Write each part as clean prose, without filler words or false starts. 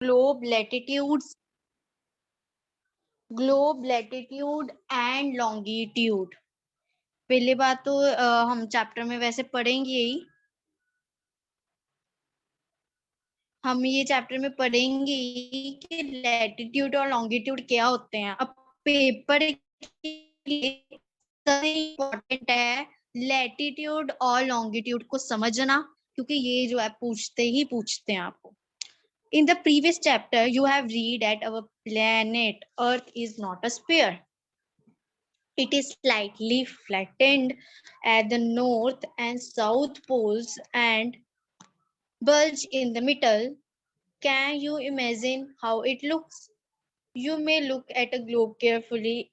globe latitudes, globe latitude and longitude. पहले बात तो हम चैप्टर में वैसे पढ़ेंगे ही, हम ये चैप्टर में पढ़ेंगे कि लैटिट्यूड और लॉन्गिट्यूड क्या होते हैं। अब पेपर के लिए सबसे इम्पोर्टेंट है लैटिट्यूड और लॉन्गिट्यूड को समझना, क्योंकि ये जो है पूछते हैं आपको। In the previous chapter, you have read that our planet Earth is not a sphere. It is slightly flattened at the north and south poles and bulge in the middle. Can you imagine how it looks? You may look at a globe carefully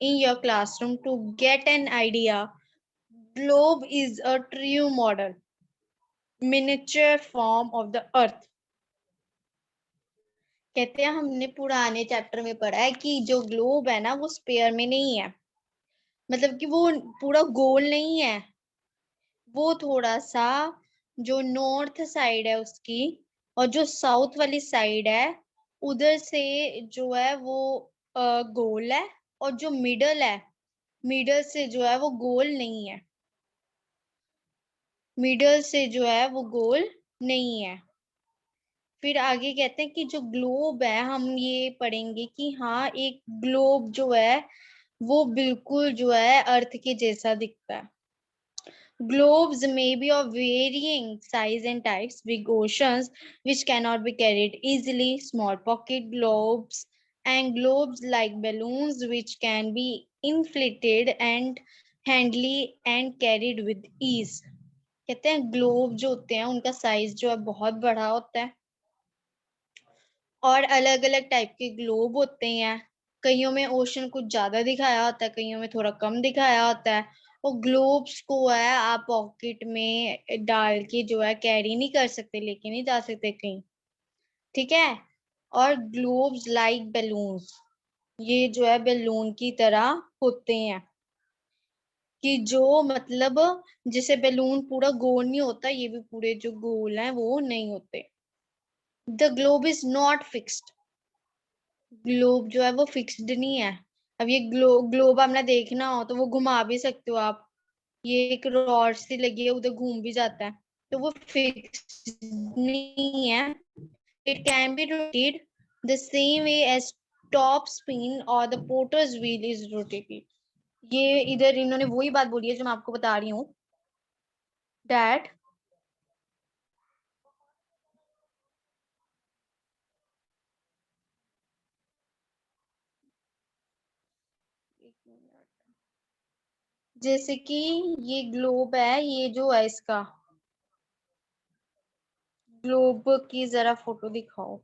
in your classroom to get an idea. Globe is a true model, miniature form of the Earth. कहते हैं हमने पुराने chapter में पढ़ा है कि जो globe है ना वो स्पेयर में नहीं है, मतलब कि वो पूरा गोल नहीं है, वो थोड़ा सा जो नॉर्थ साइड है उसकी और जो साउथ वाली साइड है उधर से जो है वो गोल है, और जो मिडल है, मिडल से जो है वो गोल नहीं है, मिडल से जो है वो गोल नहीं है। फिर आगे कहते हैं कि जो ग्लोब है हम ये पढ़ेंगे कि हाँ एक ग्लोब जो है वो बिल्कुल जो है अर्थ के जैसा दिखता है। Globes may be of varying size and types. Big oceans which cannot be carried easily, small pocket globes, and globes like balloons which can be inflated and handily and carried with ease. कहते हैं globe जो होते हैं उनका size जो है बहुत बड़ा होता है और अलग अलग टाइप के ग्लोब होते हैं। कईयों में ओशन कुछ ज्यादा दिखाया होता है, कईयों में थोड़ा कम दिखाया होता है। और ग्लोब्स को है आप पॉकेट में डाल के जो है कैरी नहीं कर सकते, लेके नहीं जा सकते कहीं, ठीक है। और ग्लोब्स लाइक बैलून्स, ये जो है बैलून की तरह होते हैं कि जो मतलब जैसे बैलून पूरा गोल नहीं होता, ये भी पूरे जो गोल हैं वो नहीं होते। The globe is not fixed, globe जो है वो फिक्स्ड नहीं है। अब ये ग्लोब आपने देखना हो तो वो घुमा भी सकते हो आप, ये एक रॉड सी लगी है उधर घूम भी जाता है, तो वो फिक्स्ड नहीं है। It can be rotated the same way as top spin और the potter's wheel is rotated. ये इधर इन्होंने वही बात बोली है जो मैं आपको बता रही हूँ, दैट जैसे कि ये ग्लोब है, ये जो है इसका ग्लोब की जरा फोटो दिखाओ।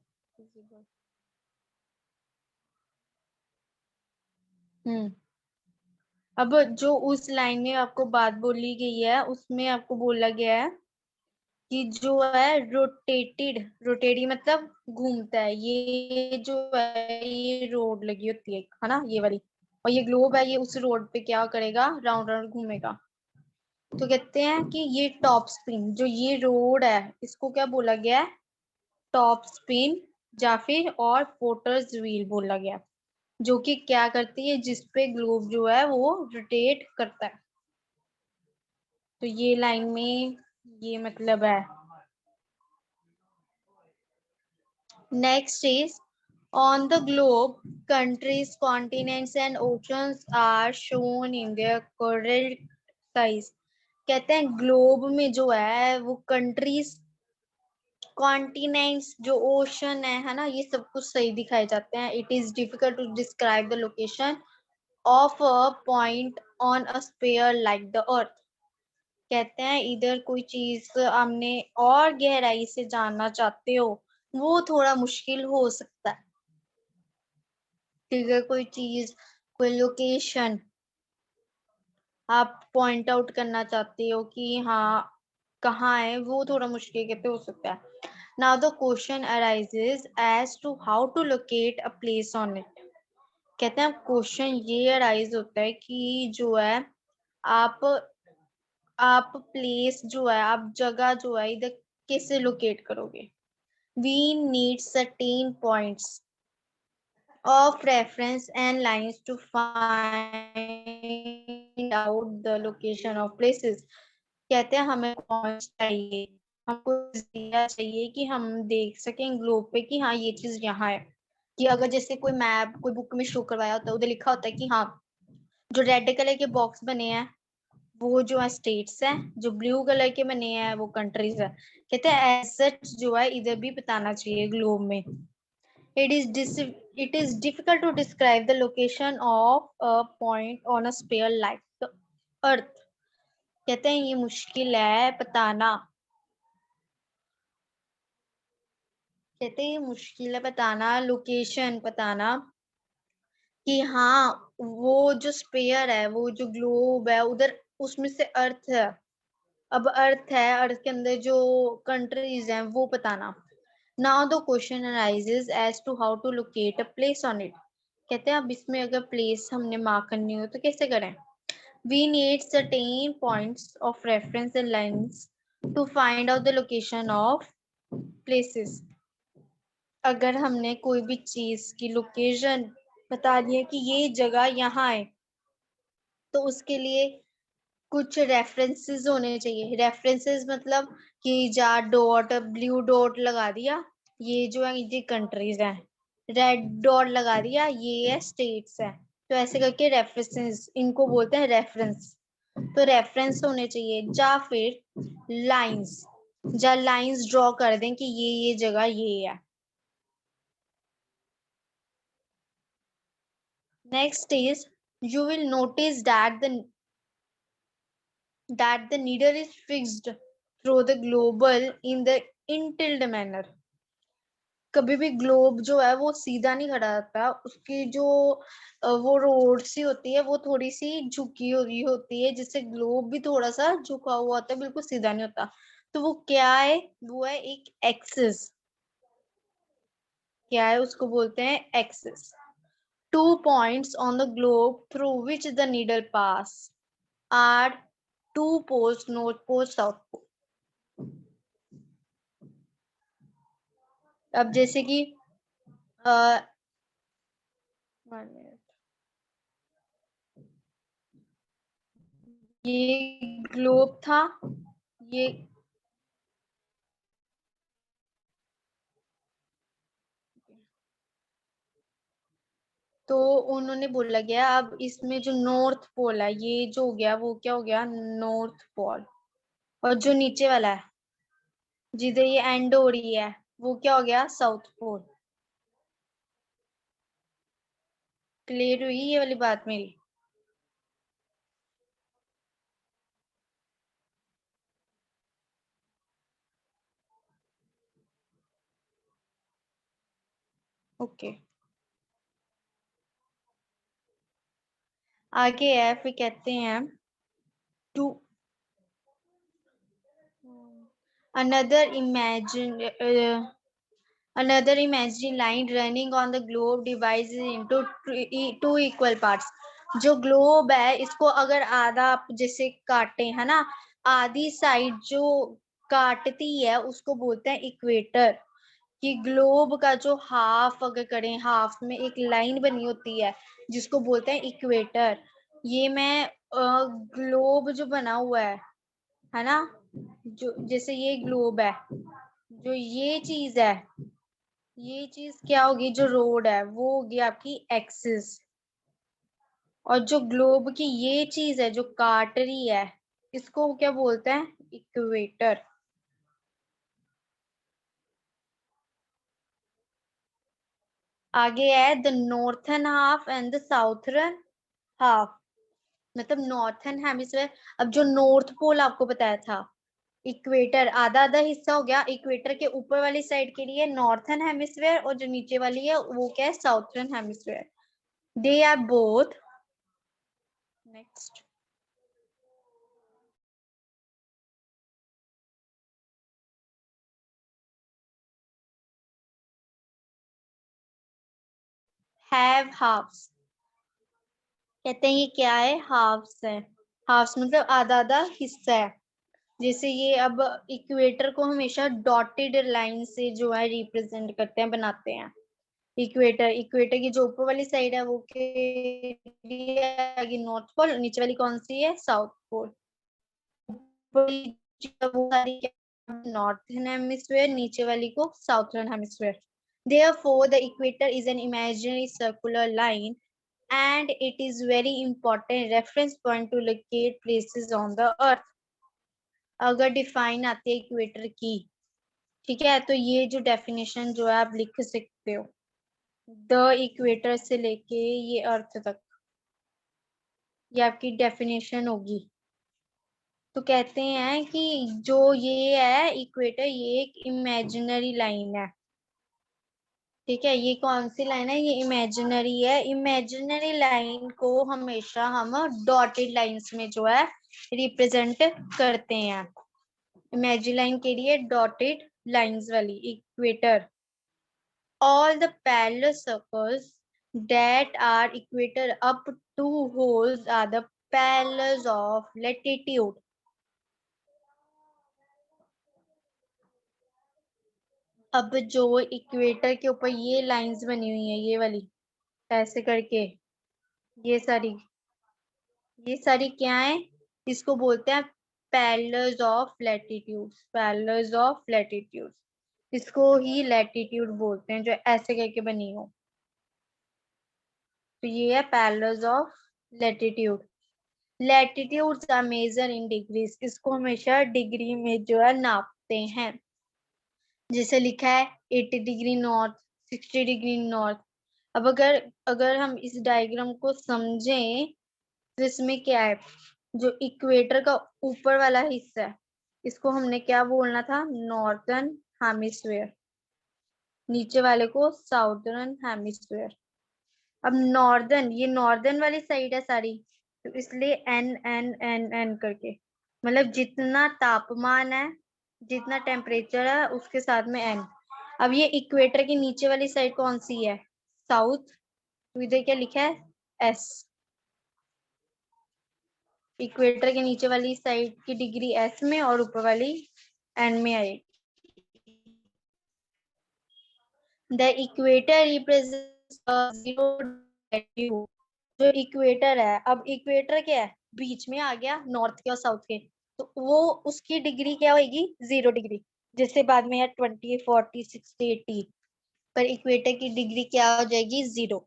अब जो उस लाइन में आपको बात बोली गई है उसमें आपको बोला गया है कि जो है रोटेटेड, रोटेटी मतलब घूमता है, ये जो है ये रोड लगी होती है ना ये वाली, और ये ग्लोब है, ये उस रोड पे क्या करेगा, राउंड राउंड घूमेगा। तो कहते हैं कि ये टॉप स्पिन, जो ये रोड है इसको क्या बोला गया है, टॉप स्पिन, या फिर और पोटर्स व्हील बोला गया, जो कि क्या करती है, जिसपे ग्लोब जो है वो रोटेट करता है। तो ये लाइन में ये मतलब है। Next is on the globe, countries, continents and oceans are shown in their correct size. कहते हैं ग्लोब में जो है वो कंट्रीज, कॉन्टिनेंट्स, जो ओशन है ना, ये सब कुछ सही दिखाए जाते हैं। It is difficult to describe the location of a point on a sphere like the earth. कहते हैं इधर कोई चीज हमने और गहराई से जानना चाहते हो वो थोड़ा मुश्किल हो सकता है। अगर कोई चीज, कोई लोकेशन आप पॉइंट आउट करना चाहते हो कि हाँ कहाँ है, वो थोड़ा मुश्किल कहते हो सकता है। Now the question arises as to how to locate a place on it. कहते हैं क्वेश्चन ये अराइज होता है कि जो है आप आप प्लेस जो है, आप जगह जो है इधर कैसे लोकेट करोगे। we need certain points of reference and lines to find out the location of places. कहते हैं हमें पॉइंट्स चाहिए, हमको जरिया चाहिए कि हम देख सकें ग्लोब पे कि हाँ ये चीज यहाँ है। कि अगर जैसे कोई मैप कोई बुक में शो करवाया होता है, उधर लिखा होता है कि हाँ जो रेड कलर के बॉक्स बने हैं वो जो है स्टेट्स है, जो ब्लू कलर के बने हैं वो कंट्रीज है। कहते हैं एज सच जो है इधर भी बताना चाहिए ग्लोब में। It is difficult to describe the location of a point on a sphere like the Earth. कहते हैं ये मुश्किल है बताना, कहते हैं ये मुश्किल है बताना, लोकेशन बताना कि हाँ वो जो स्पेयर है वो जो ग्लोब है उधर उसमें से अर्थ है। अब अर्थ है, अर्थ के अंदर जो कंट्रीज हैं वो बताना। Now the question arises as to how to locate a place on it. कहते हैं अब इसमें अगर प्लेस हमने मार्क करनी हो तो कैसे करें। We need certain points of reference and lines to find out the location of places. अगर हमने कोई भी चीज की लोकेशन बता दी है कि ये जगह यहाँ है, तो उसके लिए कुछ रेफरेंसेस होने चाहिए। रेफरेंसेस मतलब कि जा डॉट ब्लू डॉट लगा दिया, ये जो है ये कंट्रीज हैं, रेड डॉट लगा दिया ये है स्टेट्स है। तो ऐसे करके रेफरेंसेस इनको बोलते हैं रेफरेंस। तो रेफरेंस होने चाहिए या फिर लाइंस, या लाइंस ड्रॉ कर दें कि ये जगह ये है। Next is you will notice that the needle is fixed through the global in the intiled manner. कभी भी ग्लोब जो है वो सीधा नहीं खड़ा रहता, उसकी जो वो रोड सी होती है वो थोड़ी सी झुकी हुई होती है, जिससे ग्लोब भी थोड़ा सा झुका हुआ होता है, बिल्कुल सीधा नहीं होता। तो वो क्या है, वो है एक एक्सिस। क्या है, उसको बोलते हैं axis. Two points on the globe through which the needle pass are two poles, north pole south pole. अब जैसे कि आ, ये ग्लोब था, ये तो उन्होंने बोला गया अब इसमें जो नॉर्थ पोल है ये जो हो गया वो क्या हो गया नॉर्थ पोल, और जो नीचे वाला है जिधर ये एंड हो रही है वो क्या हो गया साउथ पोल। क्लियर हुई ये वाली बात मेरी। ओके, आगे है फिर कहते हैं to another imagine another imaginary line running on the globe divides it into two equal parts। जो ग्लोब है इसको अगर आधा आप जैसे काटे है ना, आधी साइड जो काटती है उसको बोलते हैं इक्वेटर। कि ग्लोब का जो हाफ अगर करें, हाफ में एक लाइन बनी होती है जिसको बोलते हैं इक्वेटर। ये मैं ग्लोब जो बना हुआ है ना, जो जैसे ये ग्लोब है, जो ये चीज है, ये चीज क्या होगी, जो रोड है वो होगी आपकी एक्सिस। और जो ग्लोब की ये चीज है जो काट रही है इसको क्या बोलते हैं, इक्वेटर। आगे है the northern half and the southern half, मतलब नॉर्थन हेमिस्फीयर। अब जो नॉर्थ पोल आपको बताया था, इक्वेटर आधा आधा हिस्सा हो गया, इक्वेटर के ऊपर वाली साइड के लिए नॉर्थन हेमिस्फीयर, और जो नीचे वाली है वो क्या है southern hemisphere. They are both next have halves. कहते हैं ये क्या है, हाफ्स है। हाफ्स मतलब आधा आधा हिस्सा है। जैसे ये अब इक्वेटर को हमेशा डॉटेड लाइन से जो है रिप्रेजेंट करते हैं, बनाते हैं। इक्वेटर, इक्वेटर की जो ऊपर वाली साइड है वो के लिए आगे नॉर्थ पोल, नीचे वाली कौन सी है, साउथ पोल। वो सारी नॉर्थर्न हेमिस्फीयर, नीचे वाली को southern hemisphere. Therefore, the equator is an imaginary circular line and it is very important reference point to locate places on the earth. अगर डिफाइन आती है इक्वेटर की, ठीक है, तो ये जो डेफिनेशन जो है आप लिख सकते हो, द इक्वेटर से लेके ये अर्थ तक, ये आपकी डेफिनेशन होगी। तो कहते हैं कि जो ये है इक्वेटर, ये एक इमेजिनरी लाइन है, ठीक है। ये कौन सी लाइन है, ये इमेजिनरी है। इमेजिनरी लाइन को हमेशा हम डॉटेड लाइंस में जो है रिप्रेजेंट करते हैं। इमेजिनरी लाइन के लिए डॉटेड लाइंस वाली equator. All the parallel circles that are equator up two holes are the parallels of latitude. अब जो इक्वेटर के ऊपर ये लाइंस बनी हुई है, ये वाली ऐसे करके, ये सारी, ये सारी क्या है, इसको बोलते हैं parallels of latitude. Parallels of latitude, इसको ही लैटिट्यूड बोलते हैं, जो ऐसे करके बनी हो। तो ये है parallels of latitude. Latitudes are measure in degrees, इसको हमेशा डिग्री में जो है नापते हैं। जैसे लिखा है 80 डिग्री नॉर्थ, 60 डिग्री नॉर्थ। अब अगर अगर हम इस डायग्राम को समझें तो इसमें क्या है, जो इक्वेटर का ऊपर वाला हिस्सा है, इसको हमने क्या बोलना था, नॉर्थर्न हेमिस्फीयर। नीचे वाले को साउदर्न हेमिस्फीयर। अब नॉर्दर्न, ये नॉर्दर्न वाली साइड है सारी, तो इसलिए एन एन एन एन करके, मतलब जितना तापमान है, जितना टेम्परेचर है उसके साथ में एन। अब ये इक्वेटर की नीचे वाली साइड कौन सी है, साउथ, तो इधर क्या लिखा है, एस। इक्वेटर के नीचे वाली साइड की डिग्री एस में और ऊपर वाली एन में आएगी। The equator represents zero latitude. जो इक्वेटर है, अब इक्वेटर क्या है, बीच में आ गया नॉर्थ के और साउथ के, तो वो उसकी डिग्री क्या होगी, 0 डिग्री। जैसे बाद में यार 20, 40, 60, 80, पर इक्वेटर की डिग्री क्या हो जाएगी, 0।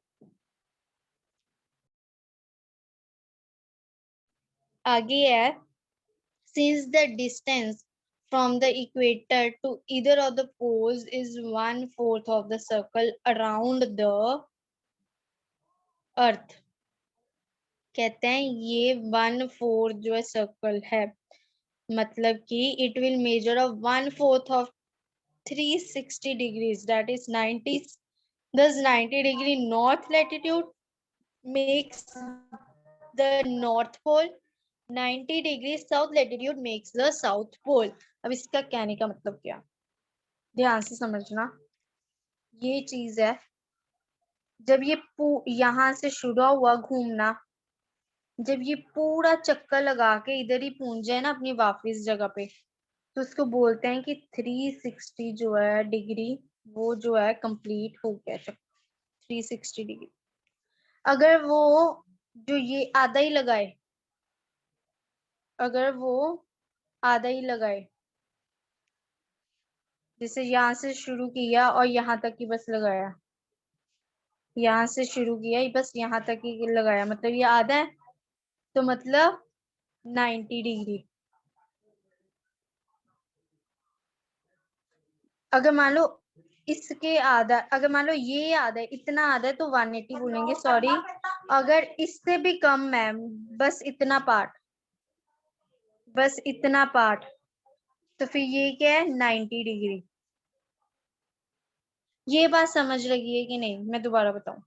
आगे है, since the distance from the equator to either of the poles is 1/4 of the circle around the earth। कहते हैं ये 1/4 जो है सर्कल है, मतलब कि it will measure of 1/4 of 360 degrees, that is 90। thus 90 degree north latitude makes the north pole, 90 degree south latitude makes the south pole। अब इसका कहने का मतलब क्या, ध्यान से समझना। ये चीज है, जब ये यहाँ से शुरू हुआ घूमना, जब ये पूरा चक्कर लगा के इधर ही पहुंच जाए ना अपनी वापिस जगह पे, तो उसको बोलते हैं कि 360 जो है डिग्री, वो जो है कंप्लीट हो गया चक्कर, 360 डिग्री। अगर वो जो ये आधा ही लगाए, अगर वो आधा ही लगाए, जैसे यहाँ से शुरू किया और यहाँ तक ही बस लगाया, यहाँ से शुरू किया बस यहाँ तक ही लगाया, मतलब ये आधा है, तो मतलब 90 डिग्री। अगर मान लो इसके आधा, अगर मान लो ये आधा है, इतना आधा है तो 180 बोलेंगे, सॉरी। अगर इससे भी कम है, बस इतना पार्ट, बस इतना पार्ट, तो फिर ये क्या है, 90 डिग्री। ये बात समझ लगी है कि नहीं, मैं दोबारा बताऊं।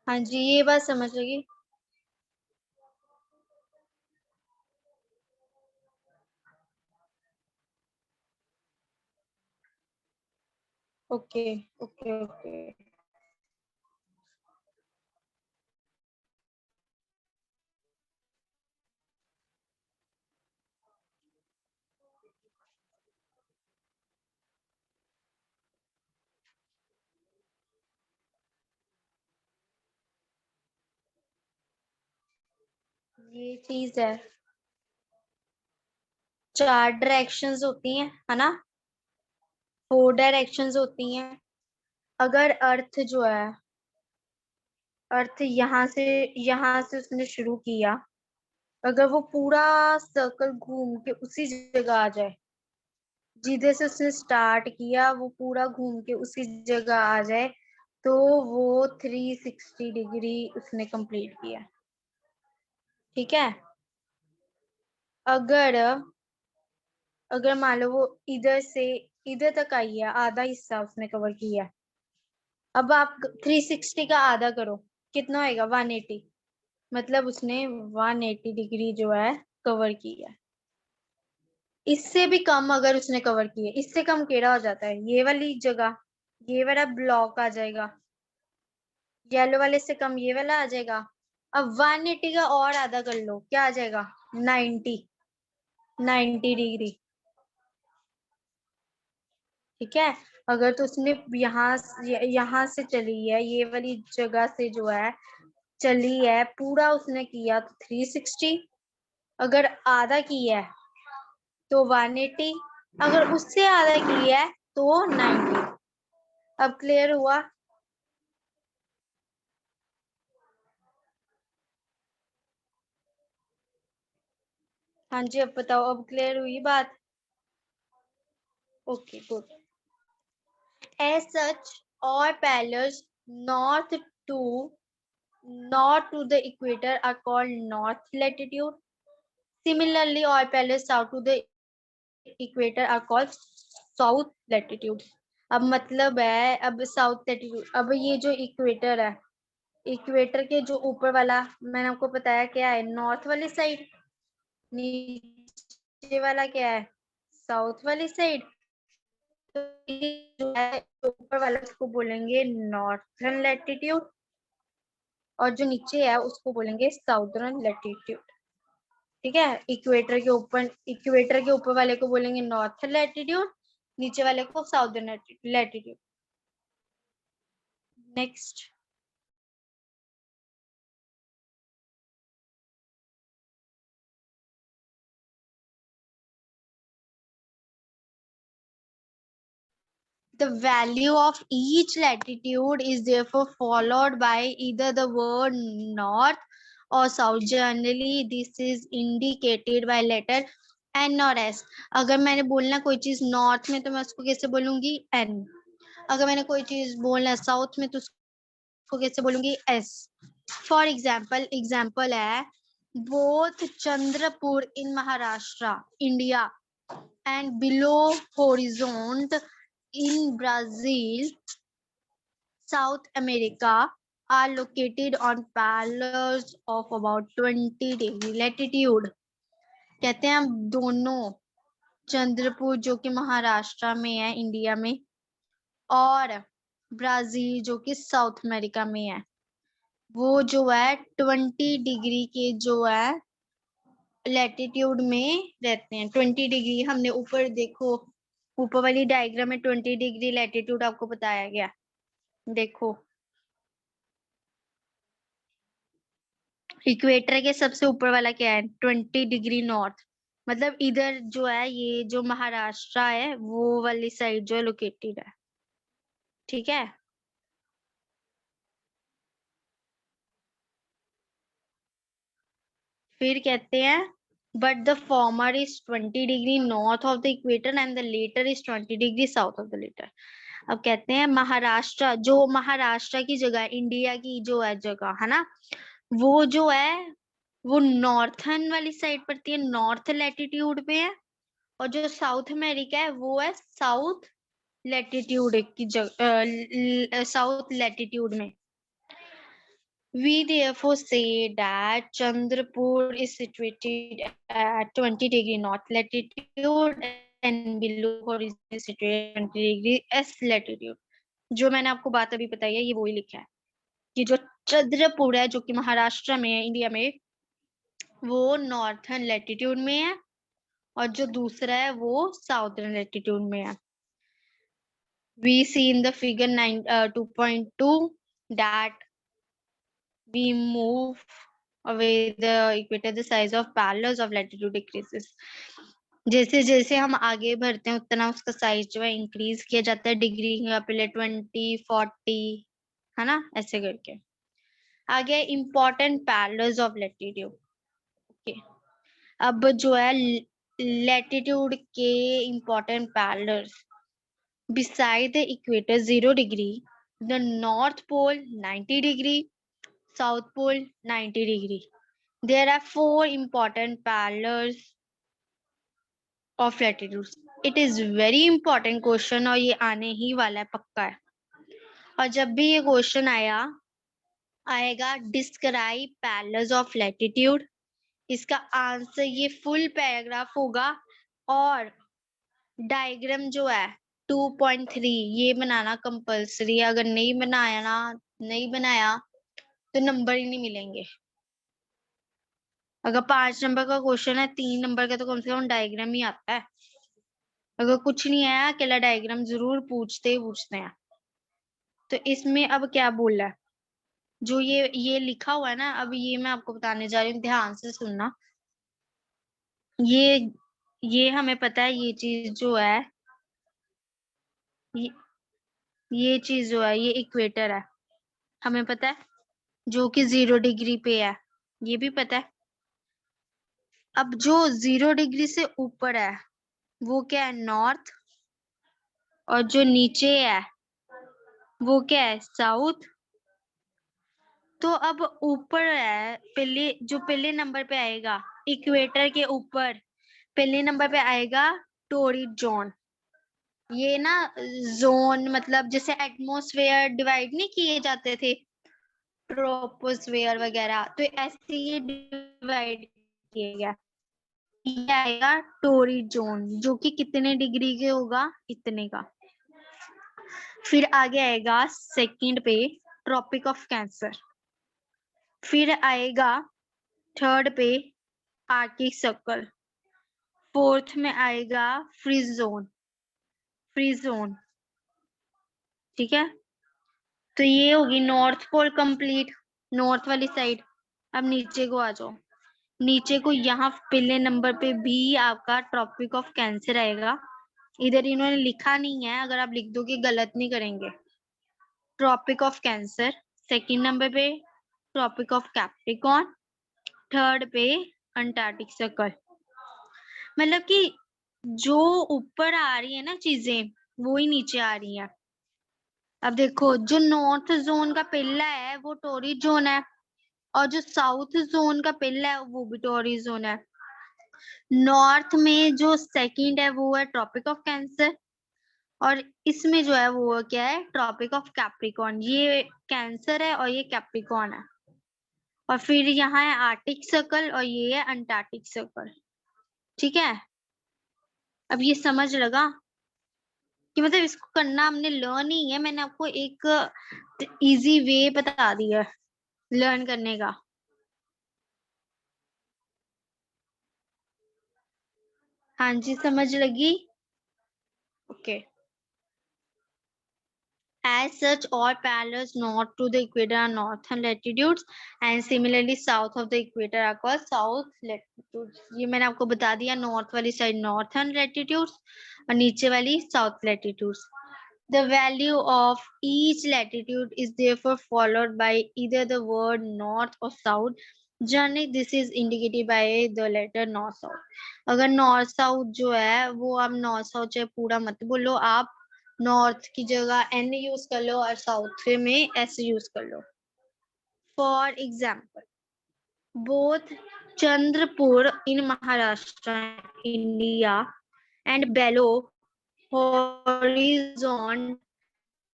हाँ जी, ये बात समझ लगी। Okay okay okay. ये चीज है, 4 डायरेक्शंस होती हैं, है ना, 4 डायरेक्शंस होती हैं। अगर अर्थ जो है, अर्थ यहाँ से उसने शुरू किया, अगर वो पूरा सर्कल घूम के उसी जगह आ जाए, जिधर से उसने स्टार्ट किया वो पूरा घूम के उसी जगह आ जाए, तो वो 360 डिग्री उसने कंप्लीट किया। ठीक है। अगर अगर मान लो वो इधर से इधर तक आई है, आधा हिस्सा उसने कवर किया, अब आप 360 का आधा करो, कितना होएगा, 180। मतलब उसने 180 डिग्री जो है कवर किया। इससे भी कम अगर उसने कवर किए, इससे कम केड़ा हो जाता है, ये वाली जगह, ये वाला ब्लॉक आ जाएगा, येलो वाले से कम ये वाला आ जाएगा। अब 180 का और आधा कर लो, क्या आ जाएगा, 90 डिग्री। ठीक है। अगर तो उसने यहाँ से चली है, ये वाली जगह से जो है चली है, पूरा उसने किया तो 360, अगर आधा किया है तो 180, अगर उससे आधा किया है तो 90। अब क्लियर हुआ? हाँ जी, अब बताओ, अब क्लियर हुई बात? Okay good. As such, all parallels north to north to the equator are called north latitude. Similarly, all parallels south to the equator are called south latitude. अब मतलब है, अब साउथ लेटीट्यूड, अब ये जो इक्वेटर है, इक्वेटर के जो ऊपर वाला मैंने आपको बताया क्या है, नॉर्थ वाली साइड, नीचे वाला क्या है, साउथ वाली साइड। तो ये जो है ऊपर वाला उसको बोलेंगे नॉर्थर्न लैटिट्यूड, और जो नीचे है उसको बोलेंगे साउदर्न लैटिट्यूड। ठीक है। इक्वेटर के ऊपर वाले को बोलेंगे नॉर्थर्न लैटिट्यूड, नीचे वाले को southern latitude. Next, the value of each latitude is therefore followed by either the word north or south. Generally, this is indicated by letter N और S. अगर मैंने बोलना कोई चीज नॉर्थ में तो मैं उसको कैसे बोलूंगी, N। अगर मैंने कोई चीज बोलना साउथ में तो उसको कैसे बोलूंगी, S। फॉर एग्जाम्पल है, both Chandrapur in Maharashtra, India, and below horizon in Brazil, South America, are located on parallels of about 20 degree latitude. कहते हैं दोनों, चंद्रपुर जो कि महाराष्ट्र में है, इंडिया में, और ब्राजील जो कि साउथ अमेरिका में है, वो जो है 20 डिग्री के जो है लैटिट्यूड में रहते हैं। 20 डिग्री हमने ऊपर देखो, ऊपर वाली डायग्राम में 20 डिग्री लैटिट्यूड आपको बताया गया, देखो। इक्वेटर के सबसे ऊपर वाला क्या है, 20 डिग्री नॉर्थ, मतलब इधर जो है ये जो महाराष्ट्र है वो वाली साइड जो है लोकेटेड है। ठीक है। फिर कहते हैं but the former is 20 degree north of the equator and the latter is 20 degree south of the latter. अब कहते हैं महाराष्ट्र, जो महाराष्ट्र की जगह, इंडिया की जो है जगह है ना, वो जो है वो नॉर्थन वाली साइड पड़ती है, नॉर्थ लैटिट्यूड पे है, और जो साउथ अमेरिका है वो है साउथ लैटिट्यूड की जगह, साउथ लैटिट्यूड में। We therefore say that Chandrapur is situated at 20 degree north latitude and below horizon is situated 20 degree S latitude. जो मैंने आपको बात अभी बताई है ये वही लिखा है कि जो चंद्रपुर है जो कि महाराष्ट्र में है, इंडिया में, वो नॉर्थर्न लैटिट्यूड में है, और जो दूसरा है वो साउथर्न लैटिट्यूड में है। We see in the figure 2.2 that we move away the equator, the size of parallels of latitude decreases. जैसे जैसे हम आगे बढ़ते हैं उतना उसका साइज जो है इंक्रीज किया जाता है, डिग्री का पहले 20, 40, है ना, ऐसे करके। आगे important parallels of latitude. Okay, अब जो है लैटिट्यूड के important parallels, beside the equator 0 degree, the north pole 90 degree, south pole 90 degree. There are 4 important parallels of latitudes. It is very important question और ये आने ही वाला है, पक्का है। और जब भी ये क्वेश्चन आएगा डिस्क्राइब पैरेलल्स ऑफ लैटिट्यूड, इसका आंसर ये फुल पैराग्राफ होगा और डायग्राम जो है 2.3 ये बनाना कंपलसरी है। अगर नहीं बनाया तो नंबर ही नहीं मिलेंगे। अगर 5 नंबर का क्वेश्चन है, 3 नंबर का तो कम से कम डायग्राम ही आता है। अगर कुछ नहीं आया, अकेला डायग्राम जरूर पूछते हैं। तो इसमें अब क्या बोल रहा है, जो ये लिखा हुआ है ना, अब ये मैं आपको बताने जा रही हूँ, ध्यान से सुनना। ये हमें पता है, ये चीज जो है, ये चीज जो है, ये इक्वेटर है, हमें पता है, जो कि 0 डिग्री पे है, ये भी पता है। अब जो 0 डिग्री से ऊपर है वो क्या है, नॉर्थ, और जो नीचे है वो क्या है, साउथ। तो अब ऊपर है, पहले नंबर पे आएगा इक्वेटर के ऊपर, पहले नंबर पे आएगा टोरिड जोन। ये ना जोन मतलब जैसे एटमॉस्फेयर डिवाइड नहीं किए जाते थे, ट्रोपोस्फेयर वगैरह, तो ऐसे ये डिवाइड किया गया। ये आएगा टोरिड जोन, जो कि कितने डिग्री के होगा, इतने का। फिर आगे आएगा सेकंड पे ट्रॉपिक ऑफ कैंसर, फिर आएगा थर्ड पे आर्कटिक सर्कल, फोर्थ में आएगा फ्रीज जोन, ठीक है। तो ये होगी नॉर्थ पोल कंप्लीट, नॉर्थ वाली साइड। अब नीचे को आ जाओ, नीचे को यहाँ पहले नंबर पे भी आपका ट्रॉपिक ऑफ कैंसर आएगा। इधर इन्होंने लिखा नहीं है, अगर आप लिख दोगे गलत नहीं करेंगे। Tropic of Cancer, second number पे ट्रॉपिक ऑफ कैप्रिकॉर्न, थर्ड पे अंटार्कटिक सर्कल। मतलब कि जो ऊपर आ रही है ना चीजें, वो ही नीचे आ रही है। अब देखो, जो नॉर्थ जोन का पहला है वो टोरिड जोन है, और जो साउथ जोन का पहला है वो भी टोरिड जोन है। नॉर्थ में जो सेकंड है वो है ट्रॉपिक ऑफ कैंसर, और इसमें जो है वो क्या है, ट्रॉपिक ऑफ कैप्रिकॉर्न। ये कैंसर है और ये कैप्रिकॉर्न है। और फिर यहाँ है आर्कटिक सर्कल और ये है अंटार्कटिक सर्कल, ठीक है। अब ये समझ लगा कि मतलब इसको करना हमने लर्न ही है, मैंने आपको एक इजी वे बता दिया लर्न करने का। हाँ जी, समझ लगी। Okay. As such, all parallels north to the equator are northern latitudes, and similarly south of the equator are called south latitudes. ये मैंने आपको बता दिया, नॉर्थ वाली साइड northern latitudes और नीचे वाली south latitudes. The value of each latitude is therefore followed by either the word north or south. Generally, this is indicated by the letter north south. अगर north south जो है वो आप north south चाहे पूरा मत बोलो, आप नॉर्थ की जगह एन यूज कर लो और साउथ में एस यूज कर लो। For example, both Chandrapur in Maharashtra India and Belo Horizonte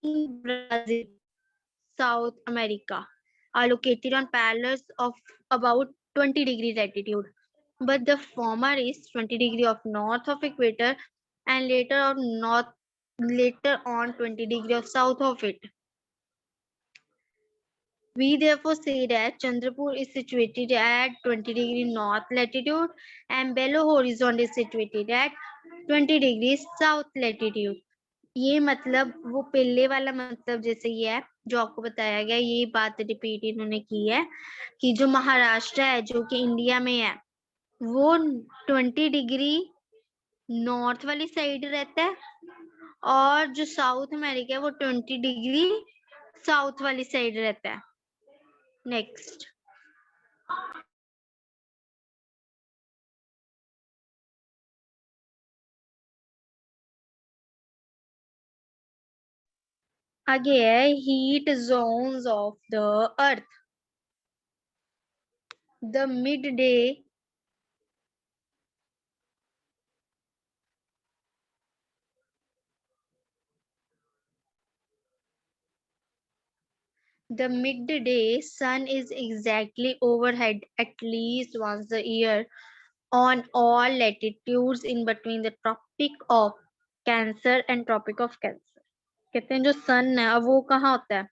in Brazil, South America, are located on parallels of about 20 degree latitude, but the former is 20 degree of north of equator and later on 20 degree of south of it. We therefore say that Chandrapur is situated at 20 degree north latitude and Belo Horizonte is situated at 20 degrees south latitude. ये मतलब वो पहले वाला मतलब जैसे ये है, जो आपको बताया गया, ये बात रिपीट इन्होंने की है कि जो महाराष्ट्र है जो कि इंडिया में है वो 20 डिग्री नॉर्थ वाली साइड रहता है, और जो साउथ अमेरिका है वो 20 डिग्री साउथ वाली साइड रहता है। नेक्स्ट, आगे है heat zones of the earth. The mid day The midday sun is exactly overhead at least once a year on all latitudes in between the Tropic of Cancer and Tropic of Cancer. कहते हैं जो सन है अब वो कहाँ होता है,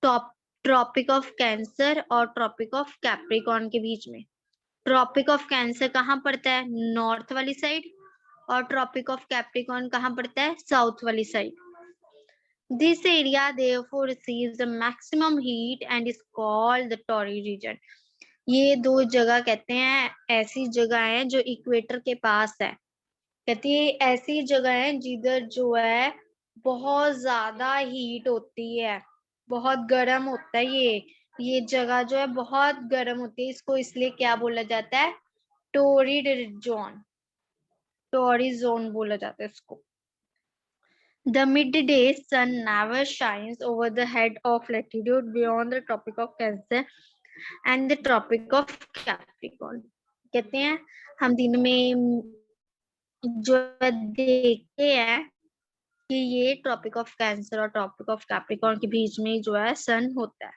top tropic of cancer और ट्रॉपिक ऑफ कैप्रिकॉर्न के बीच में। ट्रॉपिक ऑफ कैंसर कहाँ पड़ता है, नॉर्थ वाली साइड, और ट्रॉपिक ऑफ कैप्रिकॉर्न कहाँ पड़ता है, साउथ वाली side. This area therefore receives the maximum heat and is called the torrid region. ये दो जगह कहते हैं ऐसी जगह है जो इक्वेटर के पास है, कहती है ऐसी जगह है जिधर जो है बहुत ज्यादा हीट होती है, बहुत गर्म होता है। ये जगह जो है बहुत गर्म होती है, इसको इसलिए क्या बोला जाता है, टोरिड जोन, टोरिड जोन बोला जाता है इसको। The midday sun never shines over the head of latitude beyond the Tropic of Cancer and the Tropic of Capricorn. कहते हैं हम दिन में जो देखते हैं कि ये ट्रॉपिक ऑफ कैंसर और ट्रॉपिक ऑफ कैप्रिकॉर्न के बीच में जो है सन होता है,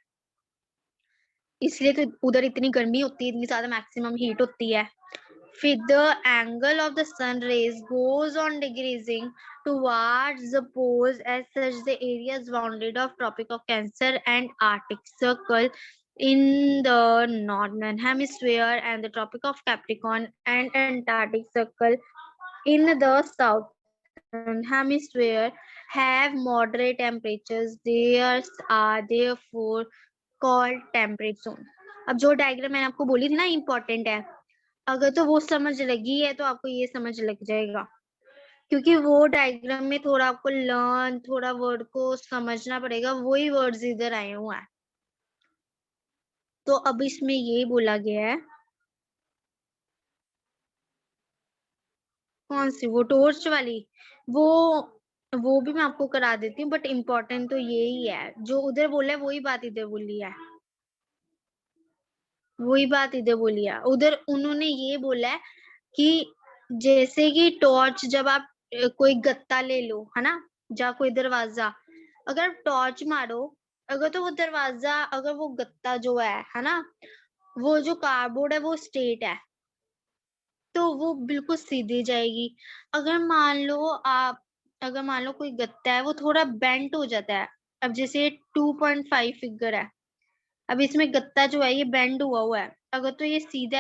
इसलिए तो उधर इतनी गर्मी होती है, इतनी ज्यादा मैक्सिमम हीट होती है। फिर the angle of the sun rays goes on decreasing towards the poles, as such the areas bounded of Tropic of Cancer and Arctic Circle in the northern hemisphere and the Tropic of Capricorn and Antarctic Circle in the southern hemisphere have moderate temperatures. There are therefore called temperate zone. अब जो diagram मैंने आपको बोली थी ना important है, अगर तो वो समझ लगी है तो आपको ये समझ लग जाएगा, क्योंकि वो डायग्राम में थोड़ा आपको लर्न, थोड़ा वर्ड को समझना पड़ेगा, वही वर्ड्स इधर आए हुए हैं। तो अब इसमें ये बोला गया है, कौन सी, वो टॉर्च वाली, वो वो भी मैं आपको करा देती हूँ, बट इम्पोर्टेंट तो यही है, जो उधर बोला है वही बात इधर बोली है, वही बात इधर बोली है। उधर उन्होंने ये बोला है कि जैसे कि टॉर्च, जब आप कोई गत्ता ले लो है ना, या कोई दरवाजा, अगर आप टॉर्च मारो, अगर तो वो दरवाजा, अगर वो गत्ता जो है ना, वो जो कार्डबोर्ड है वो स्ट्रेट है तो वो बिल्कुल सीधी जाएगी। अगर मान लो आप, अगर मान लो कोई गत्ता है वो थोड़ा बेंट हो जाता है, अब जैसे 2.5 फिगर अब इसमें गत्ता जो है ये बेंड हुआ हुआ है, अगर तो ये सीधा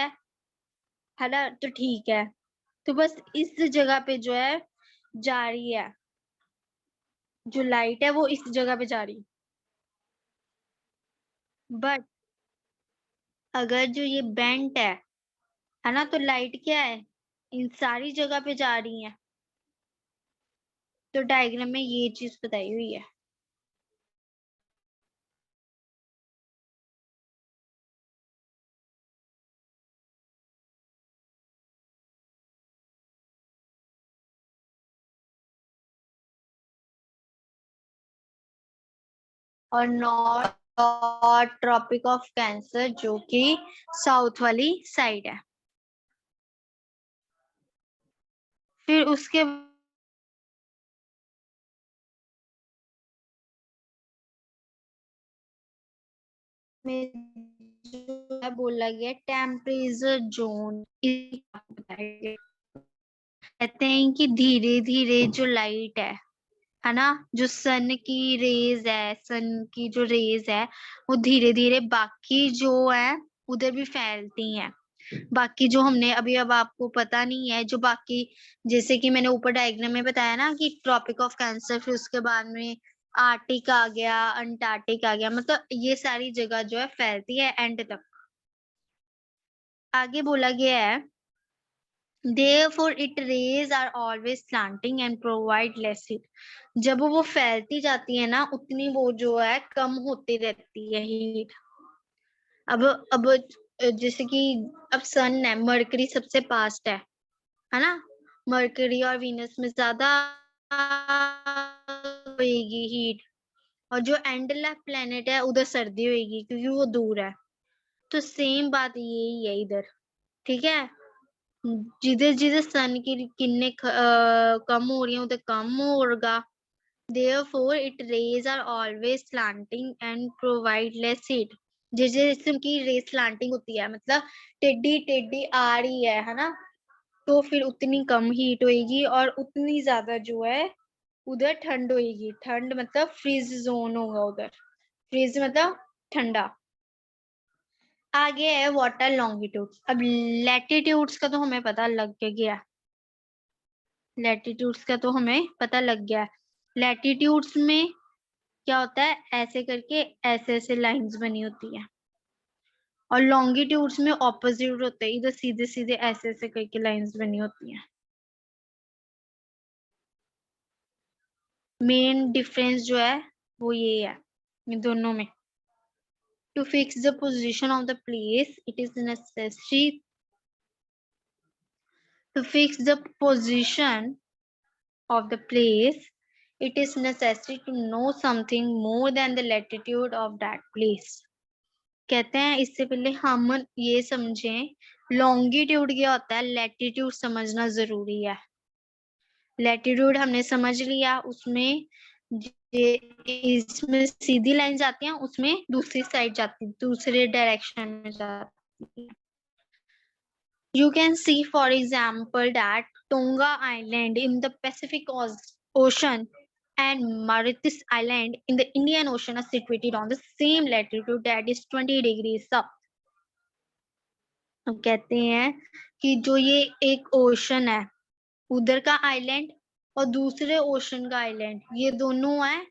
है ना तो ठीक है, तो बस इस जगह पे जो है जा रही है, जो लाइट है वो इस जगह पे जा रही, बट अगर जो ये बेंट है ना, तो लाइट क्या है, इन सारी जगह पे जा रही है। तो डायग्राम में ये चीज बताई हुई है। और नॉर्थ और ट्रॉपिक ऑफ कैंसर जो कि साउथ वाली साइड है। फिर उसके में जो है बोला गया टेम्परेचर जोन, कहते हैं कि धीरे धीरे जो लाइट है ना, जो सन की रेज है, सन की जो रेज है वो धीरे धीरे बाकी जो है उधर भी फैलती हैं। बाकी जो हमने अभी, अब आपको पता नहीं है जो बाकी, जैसे कि मैंने ऊपर डायग्राम में बताया ना कि ट्रॉपिक ऑफ कैंसर, फिर उसके बाद में आर्टिक आ गया, अंटार्कटिक आ गया, मतलब ये सारी जगह जो है फैलती है एंड तक। आगे बोला गया है therefore its rays are always slanting and provide less heat। जब वो फैलती जाती है ना उतनी वो जो है कम होती रहती है हीट। अब जैसे कि अब सन है, मरकरी सबसे पास्ट है ना, मरकरी और वीनस में ज्यादा होगी हीट, और जो एंडला प्लेनेट है उधर सर्दी होगी क्योंकि वो दूर है। तो सेम बात यही है इधर, ठीक है। जिधर जिधर सन की किरणें कम हो रही है उधर कम होगा। therefore its rays are always slanting and provide less heat। जैसे जिसम की रे स्लांटिंग होती है मतलब टेढ़ी टेढ़ी आ रही है ना, तो फिर उतनी कम हीट होएगी और उतनी ज्यादा जो है उधर ठंड होएगी। ठंड मतलब फ्रीज जोन होगा उधर, फ्रीज मतलब ठंडा। आगे है वाटर लॉन्गिट्यूड। अब लैटिट्यूड्स का तो हमें पता लग गया, लैटिट्यूड्स का तो हमें पता लग गया। लैटिट्यूड्स में क्या होता है, ऐसे करके ऐसे ऐसे लाइंस बनी होती है, और लॉन्गिट्यूड्स में ऑपोजिट होते हैं, इधर सीधे सीधे ऐसे ऐसे करके लाइंस बनी होती हैं। मेन डिफरेंस जो है वो ये है इन दोनों में। To fix the position of the place it is necessary, to fix the position of the place it is necessary to know something more than the latitude of that place। कहते हैं इससे पहले हम ये समझें लॉन्गिट्यूड क्या होता है, लैटिट्यूड समझना जरूरी है। लैटिट्यूड हमने समझ लिया, उसमें इसमें सीधी लाइन जाती है, उसमें दूसरी साइड जाती है, दूसरे डायरेक्शन में जाती है। You can see, for example, that Tonga Island in the Pacific Ocean and Mauritius Island in the Indian Ocean are situated on the same latitude, that is 20 degrees south। हम कहते हैं कि जो ये एक ओशन है उधर का आइलैंड और दूसरे ओशन का आइलैंड, ये दोनों है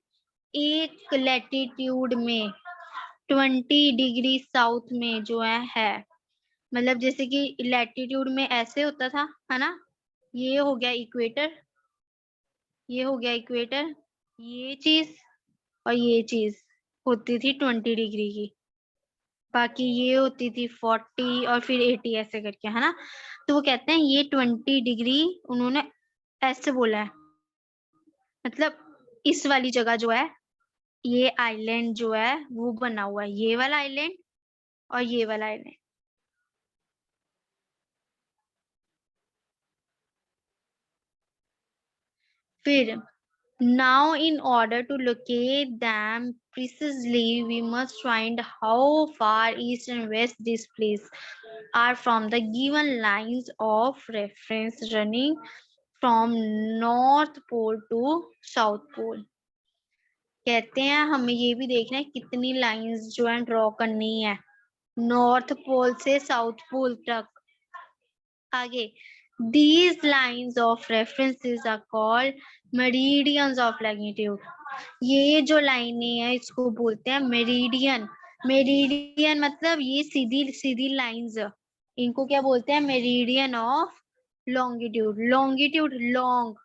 एक लैटिट्यूड में 20 डिग्री साउथ में जो है। मतलब जैसे कि लैटिट्यूड में ऐसे होता था है ना, ये हो गया इक्वेटर, ये हो गया इक्वेटर, ये चीज और ये चीज होती थी 20 डिग्री की, बाकी ये होती थी 40 और फिर 80 ऐसे करके, है ना। तो वो कहते हैं ये 20 डिग्री उन्होंने ऐसे बोला है, मतलब इस वाली जगह जो है ये आइलैंड जो है वो बना हुआ है, ये वाला आइलैंड और ये वाला आइलैंड। फिर now in order to locate them precisely we must find how far east and west these places are from the given lines of reference running from north pole to south pole। कहते हैं हमें ये भी देखना है कितनी lines जो है ड्रॉ करनी है नॉर्थ पोल से साउथ पोल तक। आगे these lines of references are called meridians of longitude। ये जो लाइनें हैं इसको बोलते हैं मेरिडियन। मेरिडियन मतलब ये सीधी सीधी लाइंस, इनको क्या बोलते हैं, meridian of longitude. Longitude long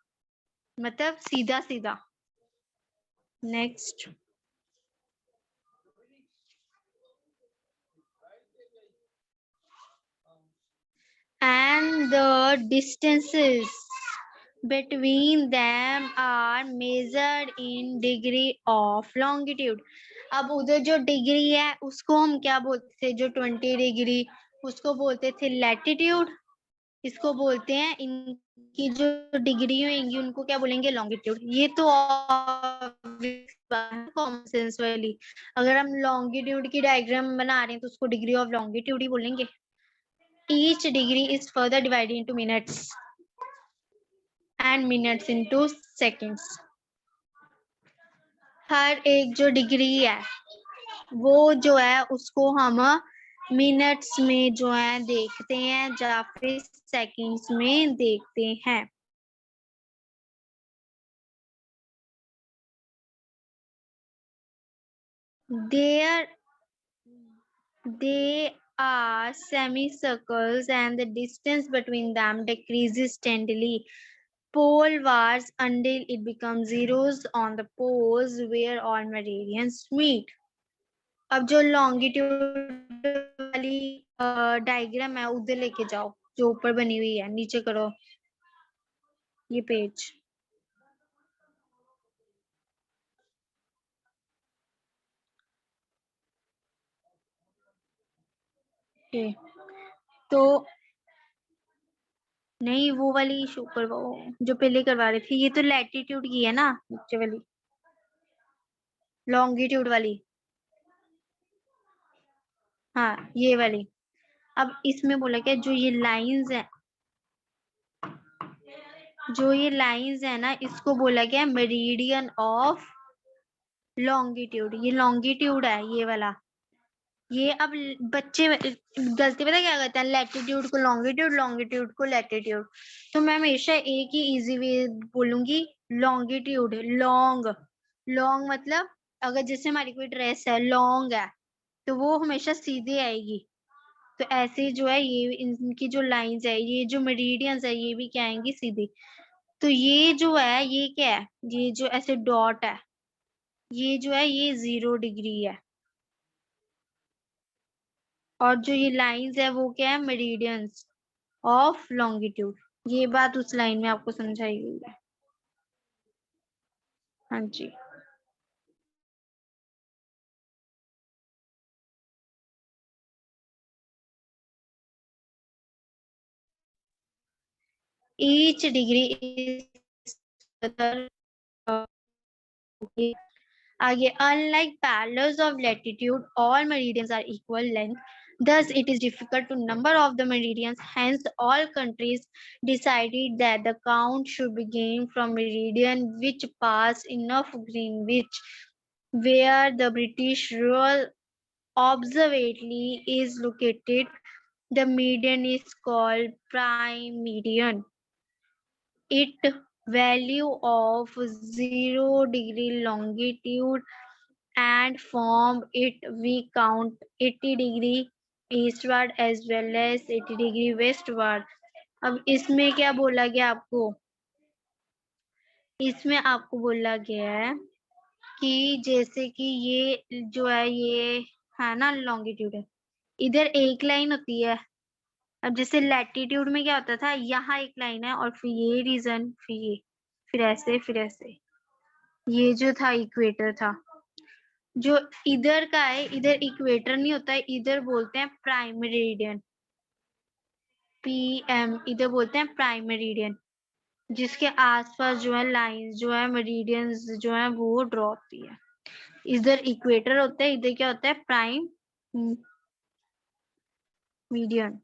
मतलब सीधा सीधा। Next, and the distances between them are measured in degree of longitude। अब उधर जो डिग्री है उसको हम क्या बोलते थे, जो 20 डिग्री उसको बोलते थे लैटिट्यूड, इसको बोलते हैं इनकी जो डिग्री होंगी उनको क्या बोलेंगे, लॉन्गिट्यूड। ये तो कॉमन सेंस वाली, अगर हम लॉन्गिट्यूड की डायग्राम बना रहे हैं तो उसको डिग्री ऑफ लॉन्गिट्यूड ही बोलेंगे। Each degree is further divided into minutes and minutes into seconds। हर एक जो डिग्री है वो जो है उसको हम मिनट्स में जो है देखते हैं या फिर सेकंड्स में देखते हैं। There they are semicircles and the distance between them decreases steadily polewars until it becomes zeros on the poles where all meridians meet. अब जो longitude वाली डायग्राम है उधर लेके जाओ, जो ऊपर बनी हुई है नीचे करो ये पेज। ओके तो नहीं वो वाली शो करवाओ जो पहले करवा रहे थे, ये तो लैटिट्यूड की है ना नीचे वाली, लॉन्गिट्यूड वाली। हाँ ये वाली। अब इसमें बोला क्या, जो ये लाइंस है, जो ये लाइंस है ना, इसको बोला गया मेरिडियन ऑफ लॉन्गिट्यूड। ये लॉन्गिट्यूड है ये वाला। ये अब बच्चे गलती पता क्या करते हैं, लैटिट्यूड को लॉन्गिट्यूड, लॉन्गिट्यूड को लैटिट्यूड। तो मैं हमेशा एक ही इजी वे बोलूंगी, लॉन्गिट्यूड। लॉन्ग, लॉन्ग मतलब अगर जैसे हमारी कोई ड्रेस है लॉन्ग है तो वो हमेशा सीधी आएगी। तो ऐसे जो है ये इनकी जो लाइंस है, ये जो मेरिडियंस है, ये भी क्या आएंगी सीधी। तो ये जो है ये क्या है, ये जो ऐसे डॉट है, ये जो है ये 0 डिग्री है। और जो ये लाइंस है वो क्या है, मेरिडियंस ऑफ लॉन्गिट्यूड। ये बात उस लाइन में आपको समझाई गई है। हाँ जी। each degree is आगे, unlike parallels of latitude, all meridians are equal length. Thus, it is difficult to number of the meridians. Hence, all countries decided that the count should begin from meridian which pass enough Greenwich, where the British Royal Observatory is located. The median is called prime median. It value of 0 degree longitude and from it we count 80 degree eastward as well as 80 degree westward. अब इसमें क्या बोला गया आपको, इसमें आपको बोला गया है कि जैसे कि ये जो है ये है ना लॉन्गिट्यूड है, इधर एक लाइन होती है। अब जैसे लैटिट्यूड में क्या होता था, यहाँ एक लाइन है और फिर ये रीजन, फिर ये, फिर ऐसे, फिर ऐसे। ये जो था इक्वेटर था। जो इधर का है, इधर इक्वेटर नहीं होता है, इधर बोलते हैं प्राइम मेरिडियन, पीएम, इधर बोलते हैं प्राइम मेरिडियन, जिसके आसपास जो है लाइंस जो है मेरिडियंस जो है वो ड्रॉ होती है। इधर इक्वेटर होता है, इधर क्या होता है, प्राइम मीडियन।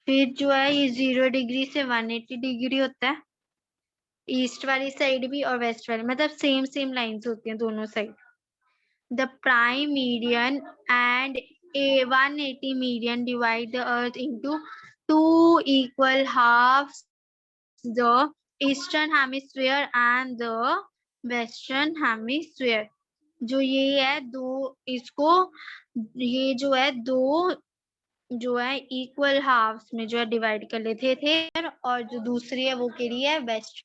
फिर जो है ये 0 डिग्री से 180 डिग्री होता है, ईस्ट वाली साइड भी और वेस्ट वाली, मतलब सेम सेम लाइंस होती हैं दोनों side. The prime median and a 180 median divide the earth into two equal halves, the eastern hemisphere and the western hemisphere. जो ये है दो, इसको ये जो है दो जो है इक्वल हाफ्स में जो है डिवाइड कर लेते थे, और जो दूसरी है वो केड़ी है, वेस्ट।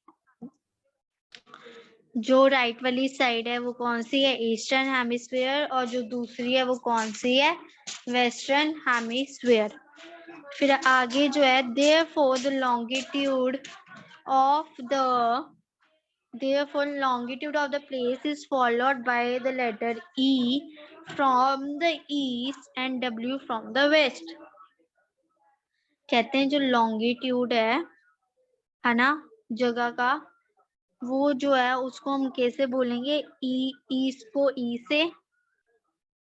जो राइट वाली साइड है वो कौन सी है, ईस्टर्न हेमिस्फीयर, और जो दूसरी है वो कौन सी है, वेस्टर्न हेमिस्फीयर। फिर आगे जो है therefore the longitude of the therefore longitude of the place is followed by the letter E from the east and W from the west। कहते हैं जो longitude है ना जगह का, वो जो है उसको हम कैसे बोलेंगे, ई, ईस्ट को ई से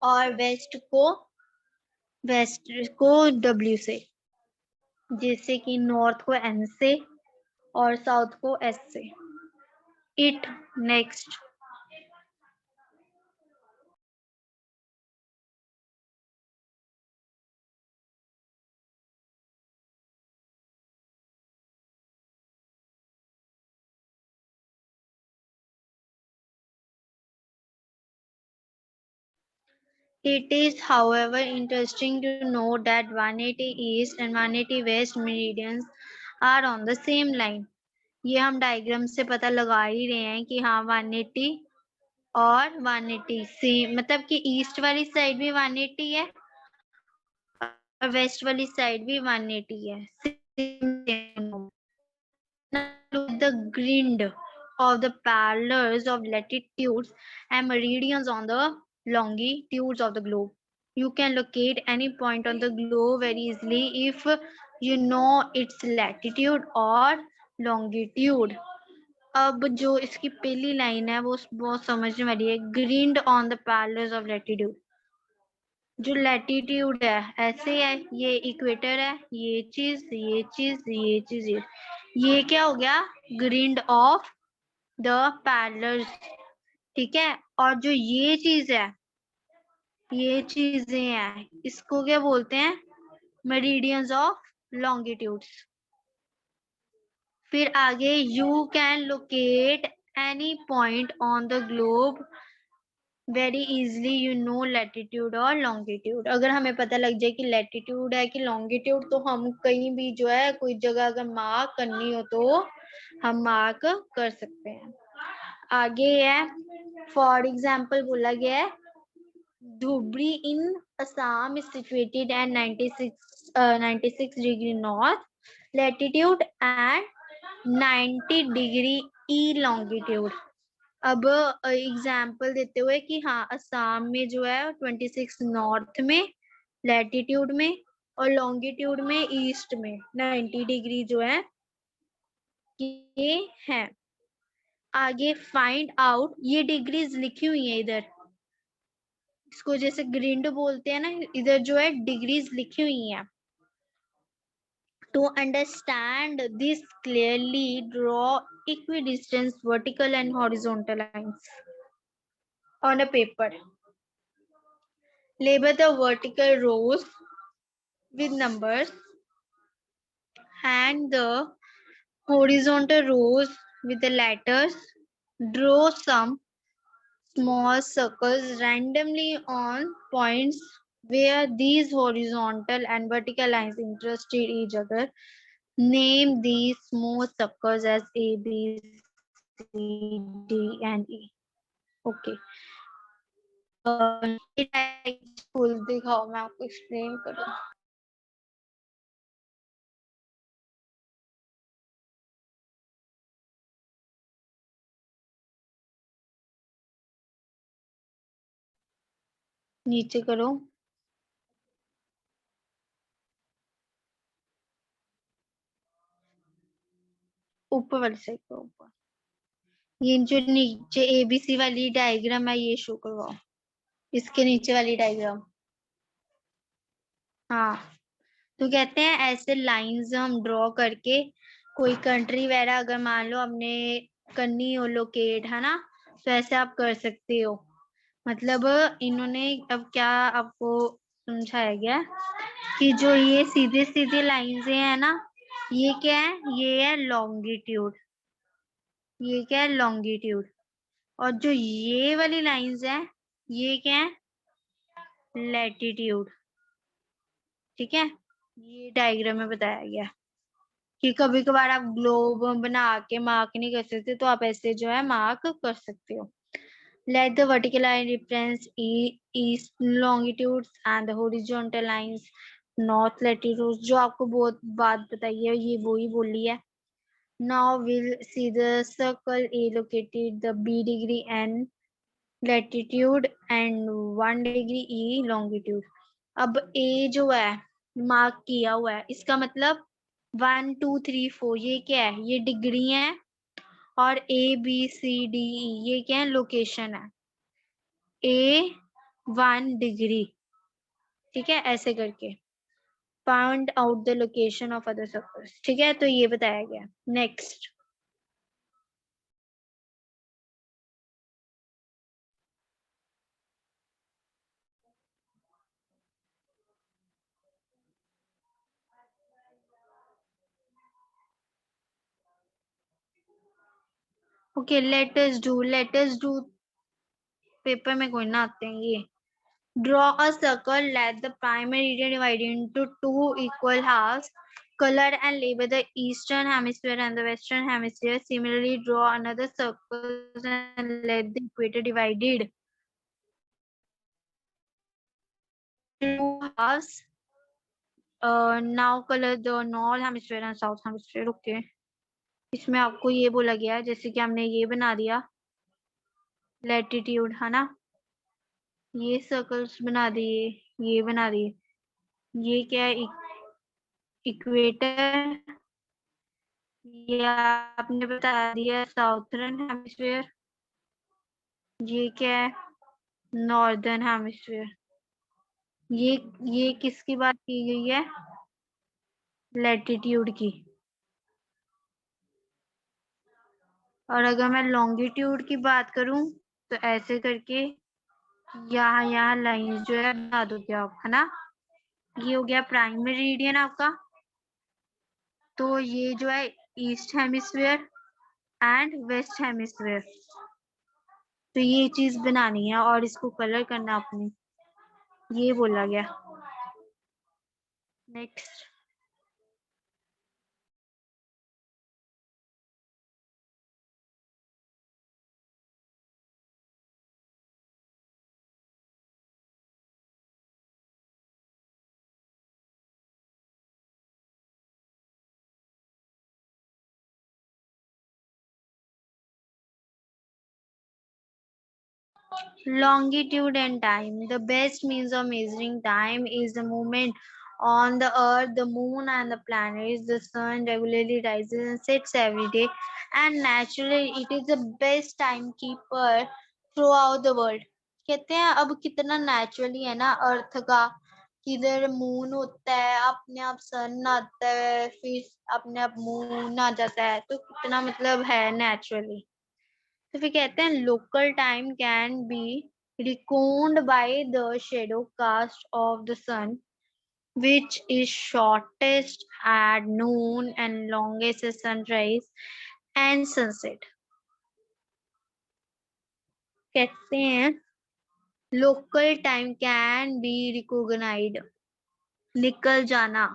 और वेस्ट को डब्ल्यू से, जैसे कि नॉर्थ को एन से और साउथ को एस से। It next. It is, however, interesting to note that 180 east and 180 west meridians are on the same line. ये हम डायग्राम से पता लगा ही रहे हैं कि हाँ 180 और 180 सेम, मतलब कि ईस्ट वाली साइड भी 180 है और वेस्ट वाली साइड भी 180 है. Same. Now look the grind of the parallels of latitudes and meridians on the longitudes of the globe. You can locate any point on the globe very easily if you know its latitude or longitude. अब जो इसकी पहली line है वो बहुत समझने वाली है. Grind on the parallels of latitude. जो लैटिट्यूड है ऐसे है, ये इक्वेटर है, ये चीज ये चीज ये चीज ये क्या हो गया? Grind of the parallels. ठीक है. और जो ये चीज है, ये चीजें हैं, इसको क्या बोलते हैं? Meridians of longitudes. फिर आगे you can locate any point on the globe very easily you know latitude और लॉन्गिट्यूड. अगर हमें पता लग जाए कि लैटिट्यूड है कि लॉन्गिट्यूड, तो हम कहीं भी जो है कोई जगह अगर मार्क करनी हो तो हम मार्क कर सकते हैं. आगे है, फॉर एग्जाम्पल बोला गया है Dhubri in Assam is situated at 96 degree north latitude and 90 degree E longitude. अब एग्जाम्पल देते हुए कि हाँ असम में जो है 26 नॉर्थ में लैटिट्यूड में और लॉन्गिट्यूड में ईस्ट में 90 डिग्री जो है ये है. आगे फाइंड आउट, ये डिग्रीज लिखी हुई है इधर, इसको जैसे ग्रिंड बोलते हैं ना, इधर जो है डिग्रीज लिखी हुई है. To understand this clearly, draw equidistant vertical and horizontal lines on a paper. Label the vertical rows with numbers and the horizontal rows with the letters. Draw some small circles randomly on points where these horizontal and vertical lines intersect each other. Name these small circles as A, B, C, D, and E. Okay. Full दिखाओ, मैं आपको explain करूँ. नीचे करो, ऊपर वाली side करो ऊपर. ये जो नीचे एबीसी वाली डायग्राम है ये शो करवाओ, इसके नीचे वाली डायग्राम. हाँ, तो कहते हैं ऐसे लाइंस हम ड्रॉ करके कोई कंट्री वगैरह अगर मान लो हमने करनी हो लोकेट, है ना, तो ऐसे आप कर सकते हो. मतलब इन्होंने अब क्या आपको समझाया गया कि जो ये सीधे सीधे लाइंस है ना, ये क्या है? ये है लॉन्गिट्यूड. ये क्या है? लॉन्गिट्यूड. और जो ये वाली लाइंस है ये क्या है? लैटिट्यूड. ठीक है. ये डायग्राम में बताया गया कि कभी कभार आप ग्लोब बना के मार्क नहीं कर सकते तो आप ऐसे जो है मार्क कर सकते हो. Let the vertical line reference east longitudes and the horizontal lines north latitudes. जो आपको बहुत बात बताई है ये वो ही बोली है. Now we'll see the circle A located the B degree and latitude and 1 degree E longitude. अब A जो है मार्क किया हुआ है, इसका मतलब 1 2 3 4 ये क्या है? ये डिग्री है. और ABCDE ये क्या है? लोकेशन है. A1 degree. ठीक है, ऐसे करके find out the location of other circles. ठीक है, तो ये बताया गया. Next, okay let us do paper में कोई ना आते हैं ये. Draw a circle, let the prime meridian divide into two equal halves. Color and label the eastern hemisphere and the western hemisphere. Similarly, draw another circle and let the equator divided into two halves. Now color the north hemisphere and south hemisphere. Okay. इसमें आपको ये बोला गया है जैसे कि हमने ये बना दिया लैटिट्यूड है ना, ये सर्कल्स बना दिए, ये बना दिए, ये क्या है इक्वेटर, ये आपने बता दिया साउथर्न हेमिस्फीयर, ये क्या है नॉर्दर्न हेमिस्फीयर। ये किसकी बात की गई है, लैटिट्यूड की। और अगर मैं लॉन्गिट्यूड की बात करूं तो ऐसे करके यहाँ लाइंस जो है बना दोगे आप, है ना। ये हो गया प्राइम मेरिडियन आपका। तो ये जो है east hemisphere and west hemisphere, तो ये चीज बनानी है और इसको कलर करना आपने, ये बोला गया। Next, longitude and time. The best means of measuring time is the movement on the earth, the moon and the planets. The sun regularly rises and sets every day, and naturally it is the best timekeeper throughout the world. कहते हैं अब कितना naturally है ना अर्थ का, किधर moon होता है अपने आप, सन आता है, फिर अपने आप मून आ जाता है, तो कितना मतलब है नेचुरली। तो फिर कहते हैं local time can B reckoned by the shadow cast of the sun, which is shortest at noon and longest at sunrise and sunset. कहते हैं local time can be recognised, निकल जाना।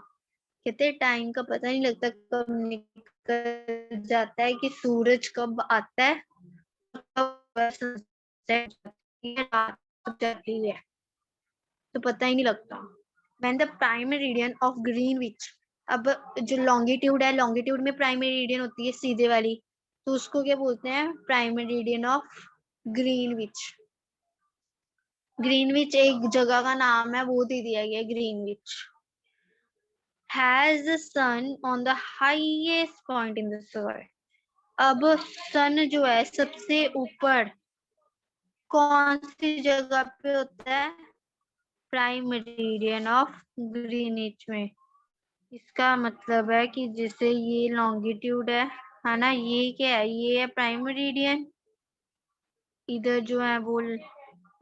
कहते हैं टाइम का पता नहीं लगता कब निकल जाता है, कि सूरज कब आता है, कब sunset जाती है, रात कब जाती है, तो पता ही नहीं लगता। When the prime meridian of Greenwich, अब जो लॉन्गिट्यूड है, लॉन्गिट्यूड में प्राइम मेरिडियन होती है सीधे वाली, तो उसको क्या बोलते हैं, prime meridian of Greenwich. Greenwich एक जगह का नाम है, वो दे दिया गया Greenwich. Has the sun on the highest point in the sky. अब सन जो है सबसे ऊपर कौन सी जगह पे होता है, प्राइम मेरिडियन ऑफ ग्रीनविच में। इसका मतलब है कि जैसे ये लॉन्गिट्यूड है ना, ये क्या है, ये है प्राइम मेरिडियन, इधर जो है वो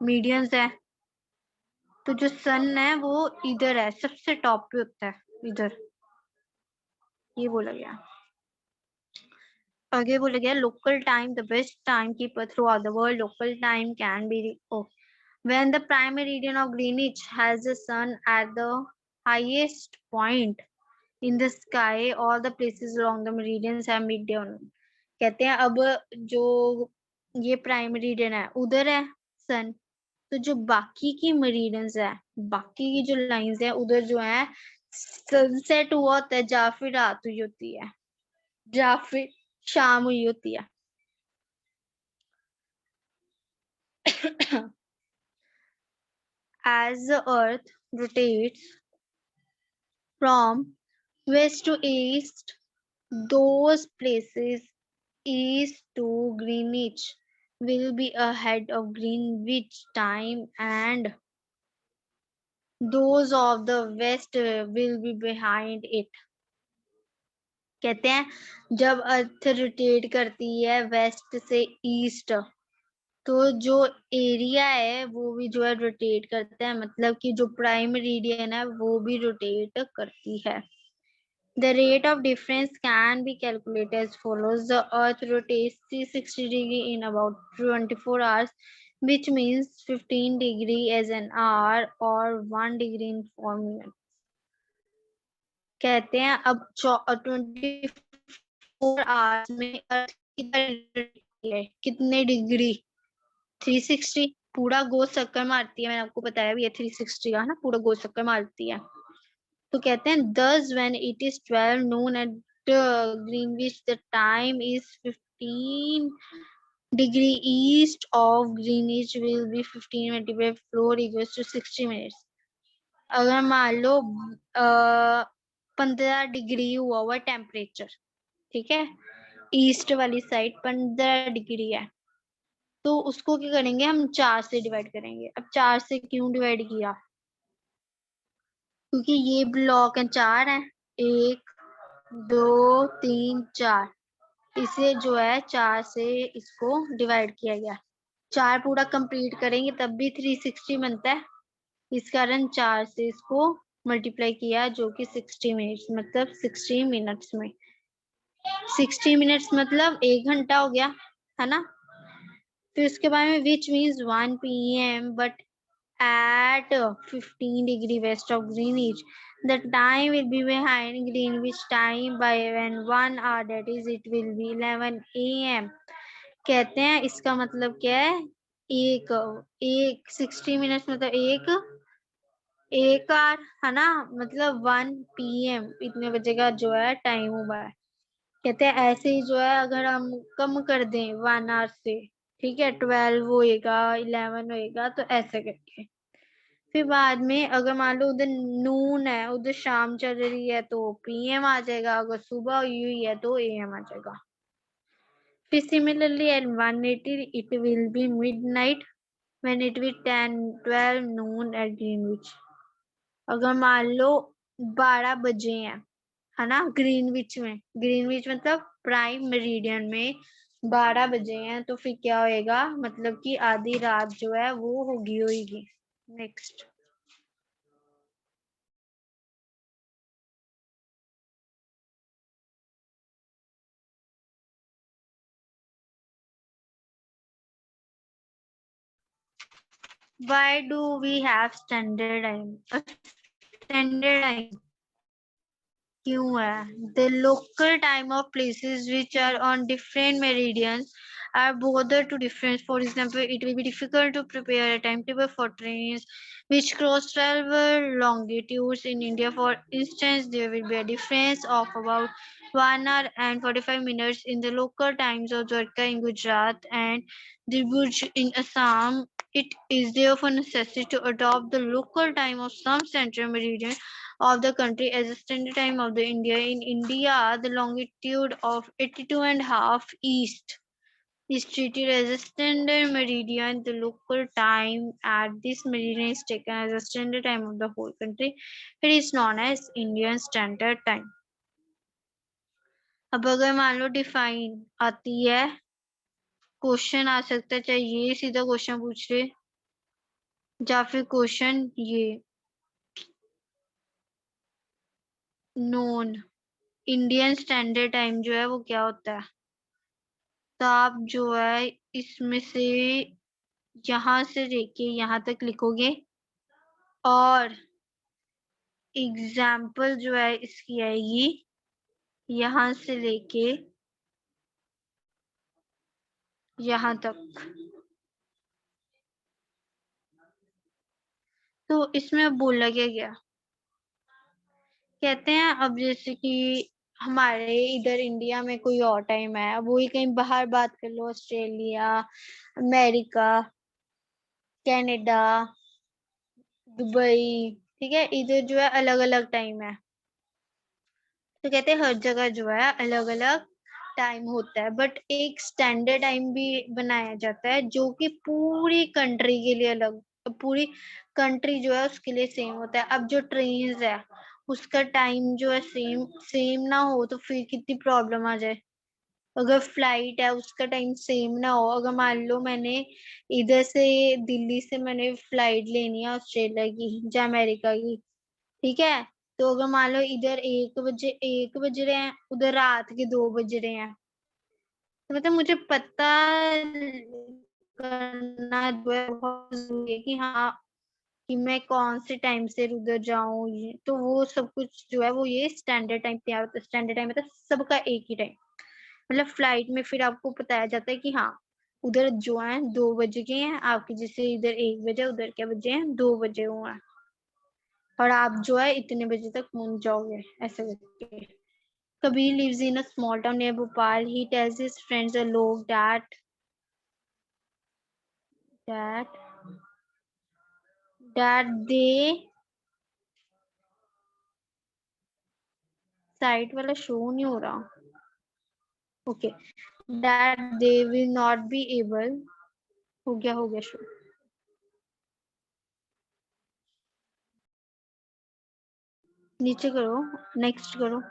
मीडियंस है, तो जो सन है वो इधर है, सबसे टॉप पे होता है इधर, ये बोला गया। आगे बोला गया local time the best time keeper through out the world. Local time can B when the prime meridian of Greenwich has the sun at the highest point in the sky, all the places along the meridians have midday on। कहते हैं अब जो ये prime meridian है उधर है सन, तो जो बाकी की मेरिडियंस है, बाकी की जो लाइंस है उधर जो है सनसेट हुआ होता है, या फिर रात हुई होती है, या फिर शाम हुई होती है। As the earth rotates from west to east, those places east to Greenwich will be ahead of Greenwich time, and those of the west will be behind it। कहते हैं जब अर्थ रोटेट करती है वेस्ट से east, तो जो area है वो भी जो है रोटेट करता है, मतलब कि जो प्राइम मेरिडियन है वो भी रोटेट करती है। The rate of difference can be calculated as follows. The earth rotates 360 degrees in about 24 hours. which means 15 degree as an hour or 1 degree in 4 minutes. कहते हैं अब 24 आवर्स में अर्थ किधर है, कितने डिग्री? 360 पूरा गोल चक्कर मारती है, मैंने आपको बताया भी है 360 का ना, पूरा गोल चक्कर मारती है। तो कहते हैं thus when it is 12 noon at Greenwich the time is 15 degree east of Greenwich will be 15 multiplied 4 equals to 60 minutes। अगर मान लो 15 डिग्री हुआ हुआ टेम्परेचर, ठीक है, ईस्ट वाली साइड 15 डिग्री है, तो उसको क्या करेंगे हम 4 से डिवाइड करेंगे। अब 4 से क्यों डिवाइड किया? क्योंकि ये ब्लॉक है 4 है, 1 2 3 4, इसे जो है 4 से इसको डिवाइड किया गया। 4 पूरा कंप्लीट करेंगे तब भी 360 बनता है, इस कारण 4 से इसको मल्टीप्लाई किया, जो कि 60 मिनट्स मतलब 60 मिनट्स में 60 मिनट्स मतलब 1 घंटा हो गया, है ना। फिर उसके बाद में which means 1 PM but at 15 degree west of Greenwich the time will be behind Greenwich time by 1 hour, that is it will be 11 AM। कहते हैं इसका मतलब क्या है, एक 60 मिनट्स मतलब एक आवर, है ना, मतलब 1 PM इतने बजे का जो है टाइम हुआ है। कहते हैं ऐसे ही जो है अगर हम कम कर दें 1 आवर से, ठीक है, 12 होएगा 11 होएगा, तो ऐसे करके फिर बाद में अगर मान लो उधर नून है, उधर शाम चल रही है तो PM आ जाएगा, अगर सुबह हुई है तो AM आ जाएगा। फिर similarly at 180 it will be midnight when it will 10-12 noon at Greenwich। अगर मान लो 12 बजे हैं, है ना, ग्रीनविच मतलब प्राइम मेरिडियन में 12 बजे हैं, तो फिर क्या होएगा, मतलब कि आधी रात जो है वो होगी। Next, why do we have standard time? Standard time क्यों है? The local time of places which are on different meridians are bothered to difference. For example, it will be difficult to prepare a timetable for trains which cross 12 longitudes in India. For instance, there will be a difference of about 1 hour and 45 minutes in the local times of Dwarka in Gujarat and Dirbuj in Assam. It is therefore necessary to adopt the local time of some central meridian of the country as the standard time of the India. In India, the longitude of 82.5 east is treated as a standard meridian. The local time at this meridian is taken as a standard time of the whole country. It is known as Indian Standard Time. अब अगर मान लो define आती है, question आ सकता है, चाहे ये सीधा क्वेश्चन पूछ ले या फिर क्वेश्चन ये नोन इंडियन स्टैंडर्ड टाइम जो है वो क्या होता है। तो आप जो है इसमें से यहाँ से लेके यहाँ तक लिखोगे और एग्जाम्पल जो है इसकी आएगी यहाँ से लेके यहाँ तक। तो इसमें बोला क्या गया, कहते हैं अब जैसे कि हमारे इधर इंडिया में कोई और टाइम है, अब वही कहीं बाहर बात कर लो, ऑस्ट्रेलिया, अमेरिका, कनाडा, दुबई, ठीक है, इधर जो है अलग अलग टाइम है। तो कहते हैं हर जगह जो है अलग अलग टाइम होता है, बट एक स्टैंडर्ड टाइम भी बनाया जाता है जो कि पूरी कंट्री के लिए अलग, पूरी कंट्री जो है उसके लिए सेम होता है। अब जो ट्रेन है उसका टाइम जो है सेम सेम ना हो तो फिर कितनी प्रॉब्लम आ जाए। अगर फ्लाइट है उसका टाइम सेम ना हो, अगर मान लो मैंने इधर से दिल्ली से मैंने फ्लाइट लेनी है ऑस्ट्रेलिया की या अमेरिका की, ठीक है, तो अगर मान लो इधर 1 बज रहे हैं, उधर रात के 2 बज रहे हैं, तो मतलब मुझे पता करना जो है बहुत जरूरी है कि हाँ कि मैं कौन से टाइम से उधर जाऊं, तो वो सब कुछ जो है वो ये स्टैंडर्ड टाइम तैयार होता है। स्टैंडर्ड टाइम मतलब सबका एक ही टाइम, मतलब फ्लाइट में फिर आपको बताया जाता है कि हाँ उधर जो है 2 बजे के हैं आपके, जैसे इधर 1 बजे, उधर क्या बजे हैं 2 बजे हुए हैं, और आप जो है इतने बजे तक पहुंच जाओगे ऐसे करके। Kabir lives in a small town near Bhopal. He tells his friends Alok that that they site वाला शो नहीं हो रहा, okay, that they will not be able, हो गया शो, नीचे करो, नेक्स्ट करो।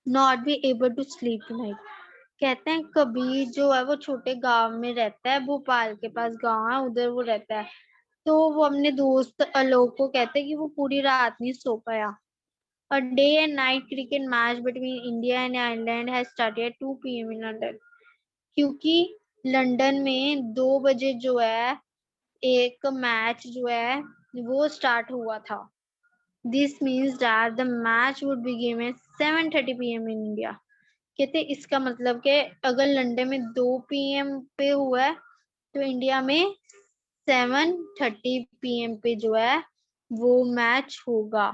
Not be able to sleep tonight, कहते हैं कबीर जो है वो छोटे गांव में रहता है, भोपाल के पास गांव है, उधर वो रहता है। तो वो अपने दोस्त आलोक को कहते हैं कि वो पूरी रात नहीं सो पाया। A day and night cricket match between India and Ireland has started at 2 p.m. in London. क्योंकि लंदन में 2 बजे जो है एक मैच जो है वो स्टार्ट हुआ था। This means that the match would begin at 7:30 p.m. in India. कहते इसका मतलब कि अगर लंदन में 2 p.m. पे हुआ है तो इंडिया में 7:30 p.m. पे जो है वो मैच होगा।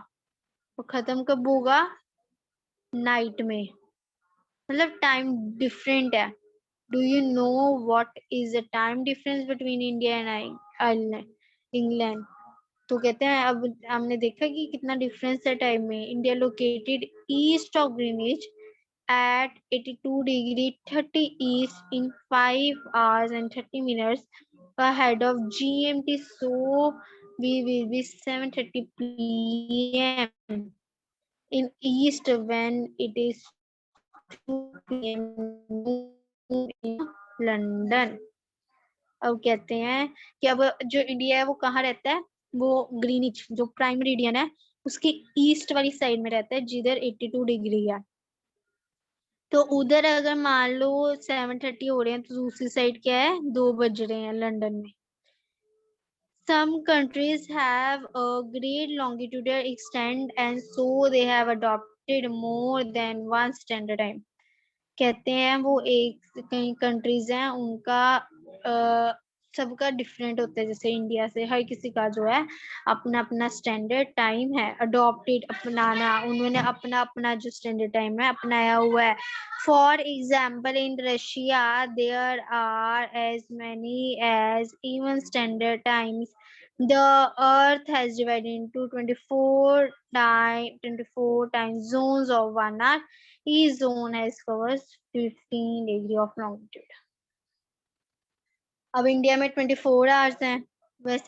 और खत्म कब होगा? नाइट में, मतलब टाइम डिफरेंट है। Do you know what is the time difference between India and Ireland, England? तो कहते हैं अब हमने देखा कि कितना डिफरेंस है टाइम में। India located east of Greenwich at 82 degree 30 east in 5 hours and 30 minutes ahead of GMT, so we will be 7:30 p.m. in east when it is 2 p.m. in London. अब कहते हैं कि अब जो इंडिया है वो कहाँ रहता है, वो ग्रीनिच जो प्राइम मेरिडियन है उसके ईस्ट वाली साइड में रहता है जिधर 82 डिग्री है। तो उधर अगर मान लो 7:30 हो रहे हैं तो दूसरी साइड क्या है, 2 बज रहे हैं लंदन में। Some countries have a great longitudinal extent and so they have adopted more than one standard time. कहते हैं वो एक कई कंट्रीज हैं उनका सबका डिफरेंट होता है, जैसे इंडिया से हर किसी का जो है अपना अपना स्टैंडर्ड टाइम है, अडॉप्टेड अपनाना, उन्होंने अपना अपना जो स्टैंडर्ड टाइम है अपनाया हुआ है। For example in Russia there are as many as even standard times. The earth has divided into 24 time zones of 1 hour. Each zone has covers 15 degree of longitude. अब इंडिया में 24 hours हैं, वैसे